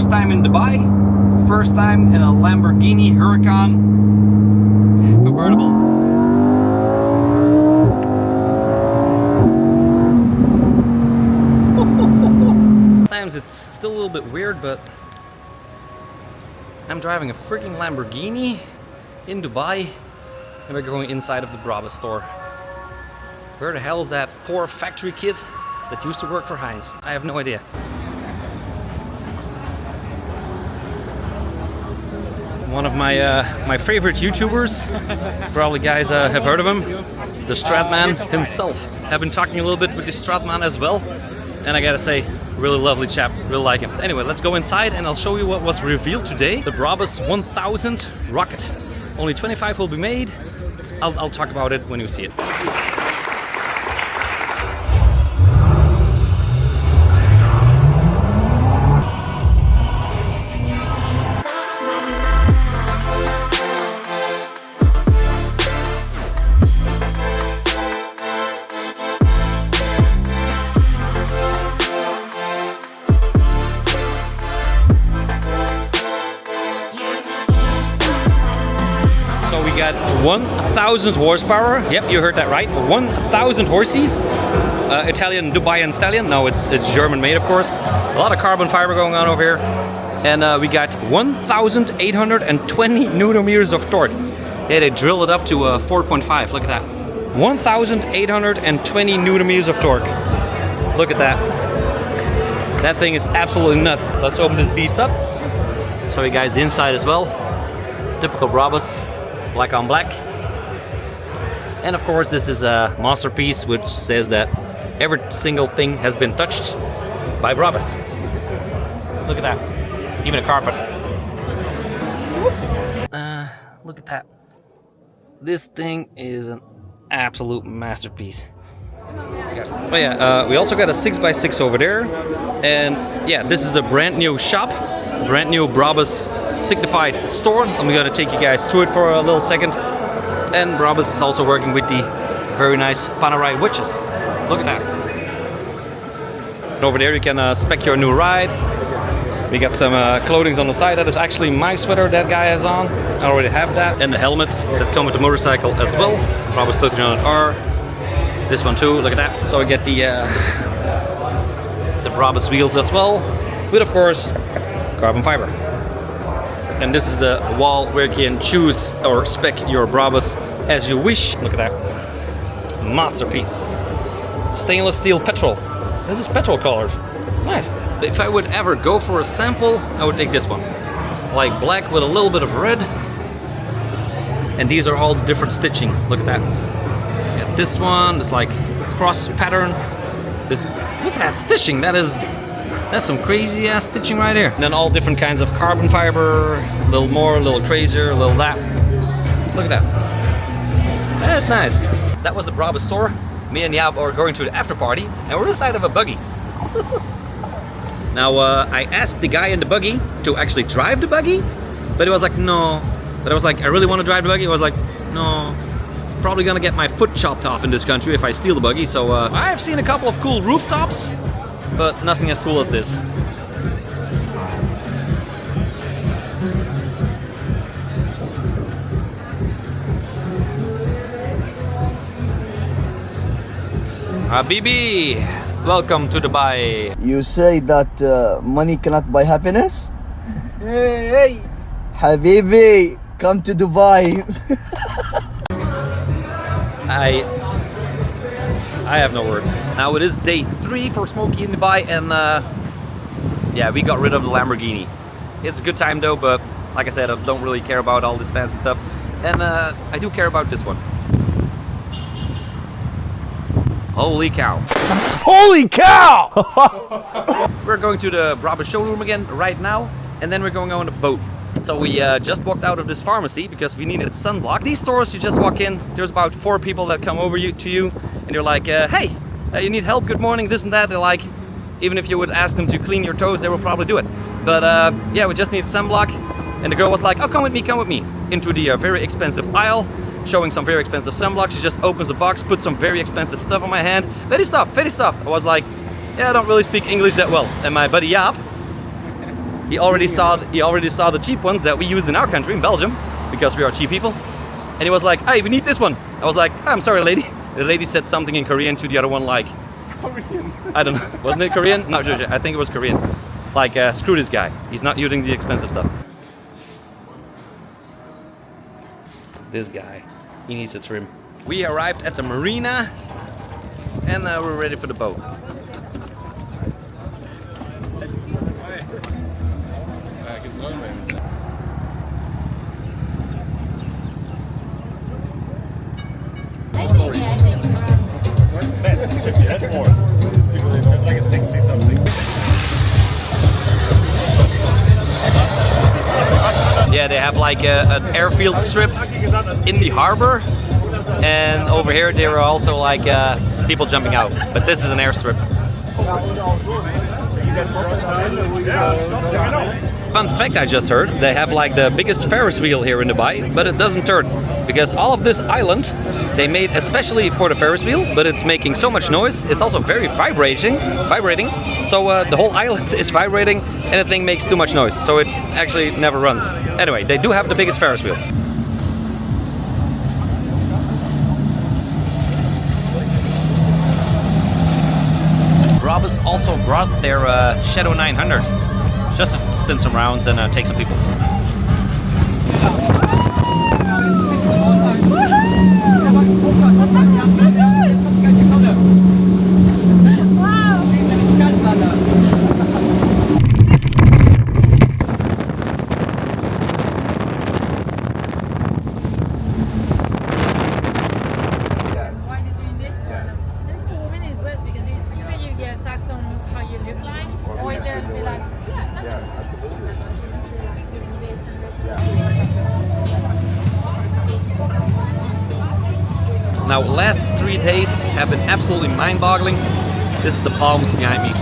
First time in Dubai, first time in a Lamborghini Huracan convertible. Sometimes it's still a little bit weird, but I'm driving a freaking Lamborghini in Dubai and we're going inside of the Brabus store. Where the hell is that poor factory kid that used to work for Heinz? I have no idea. One of my favorite YouTubers, probably guys have heard of him, the Stratman himself. I've been talking a little bit with the Stratman as well, and I gotta say, really lovely chap, really like him. Anyway, let's go inside and I'll show you what was revealed today. The Brabus 1000 rocket. Only 25 will be made. I'll talk about it when you see it. So we got 1000 horsepower. Yep, you heard that right. 1000 horses. Italian Dubaian stallion. No, it's German made, of course. A lot of carbon fiber going on over here. And we got 1820 newton meters of torque. Yeah, they drilled it up to 4.5. Look at that. 1820 newton meters of torque. Look at that. That thing is absolutely nuts. Let's open this beast up. Show you guys the inside as well. Typical Brabus. Black on black. And of course this is a masterpiece which says that every single thing has been touched by Brabus. Look at that. Even a carpet. Look at that. This thing is an absolute masterpiece. Oh yeah, we also got a 6x6 over there. And yeah, this is a brand new shop. Brand new Brabus signified store. I'm gonna take you guys through it for a little second. And Brabus is also working with the very nice Panerai witches. Look at that. And over there you can spec your new ride. We got some clothing on the side. That is actually my sweater that guy has on. I already have that. And the helmets that come with the motorcycle as well. Brabus 1300R. This one too, look at that. So we get the Brabus wheels as well. With of course carbon fiber. And this is the wall where you can choose or spec your Brabus as you wish. Look at that. Masterpiece. Stainless steel petrol. This is petrol colored. Nice. If I would ever go for a sample, I would take this one. Like black with a little bit of red. And these are all different stitching. Look at that. Yeah, this one is like cross pattern. This, look at that stitching. That's some crazy ass stitching right here. And then all different kinds of carbon fiber, a little more, a little crazier, a little that. Look at that. That's nice. That was the Brabus store. Me and Jaap are going to the after party and we're inside of a buggy. Now I asked the guy in the buggy to actually drive the buggy, but he was like, no. But I was like, I really want to drive the buggy. I was like, no. Probably gonna get my foot chopped off in this country if I steal the buggy. So I've seen a couple of cool rooftops, but nothing as cool as this. Habibi, welcome to Dubai. You say that money cannot buy happiness? Hey! Habibi, come to Dubai. I have no words. Now it is day 3 for Smokey in Dubai, and yeah, we got rid of the Lamborghini. It's a good time though, but like I said, I don't really care about all this fancy stuff, and I do care about this one. Holy cow! Holy cow! We're going to the Brabus showroom again right now, and then we're going on a boat. So we just walked out of this pharmacy because we needed sunblock. These stores, you just walk in, there's about 4 people that come over to you, and you're like, hey, you need help, good morning, this and that. They're like, even if you would ask them to clean your toes, they will probably do it. But yeah, we just need sunblock, and the girl was like, oh, come with me, into the very expensive aisle, showing some very expensive sunblock. She just opens the box, puts some very expensive stuff on my hand. Very soft, very soft. I was like, yeah, I don't really speak English that well. And my buddy Jaap, He already saw the cheap ones that we use in our country, in Belgium, because we are cheap people. And he was like, "Hey, we need this one." I was like, "I'm sorry, lady." The lady said something in Korean to the other one, like, Korean. I don't know. Wasn't it Korean? Not sure. I think it was Korean. Like, screw this guy. He's not using the expensive stuff. This guy, he needs a trim. We arrived at the Marina, and we're ready for the boat. That's more. It's like a 60 something. Yeah, they have like an airfield strip in the harbor, and over here there are also like people jumping out. But this is an airstrip. Fun fact I just heard, they have like the biggest Ferris wheel here in Dubai, but it doesn't turn. Because all of this island, they made especially for the Ferris wheel, but it's making so much noise. It's also very vibrating. So the whole island is vibrating and the thing makes too much noise. So it actually never runs. Anyway, they do have the biggest Ferris wheel. Brabus also brought their Shadow 900 just to spin some rounds and take some people. Now, last 3 days have been absolutely mind-boggling. This is the palms behind me.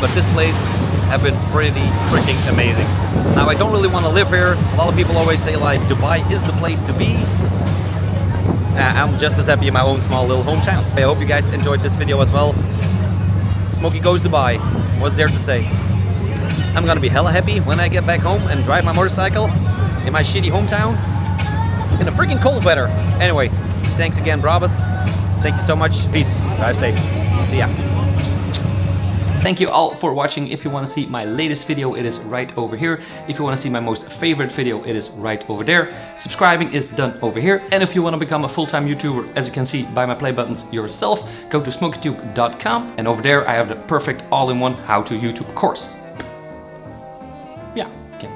But this place have been pretty freaking amazing. Now, I don't really want to live here. A lot of people always say like, Dubai is the place to be. I'm just as happy in my own small little hometown. I hope you guys enjoyed this video as well. Smokey goes Dubai. What's there to say? I'm gonna be hella happy when I get back home and drive my motorcycle in my shitty hometown in the freaking cold weather. Anyway, thanks again, Brabus. Thank you so much. Peace. Drive safe. See ya. Thank you all for watching. If you want to see my latest video, it is right over here. If you want to see my most favorite video, it is right over there. Subscribing is done over here. And if you want to become a full-time YouTuber, as you can see by my play buttons yourself, go to smokytube.com. And over there I have the perfect all-in-one how to YouTube course. Yeah, okay.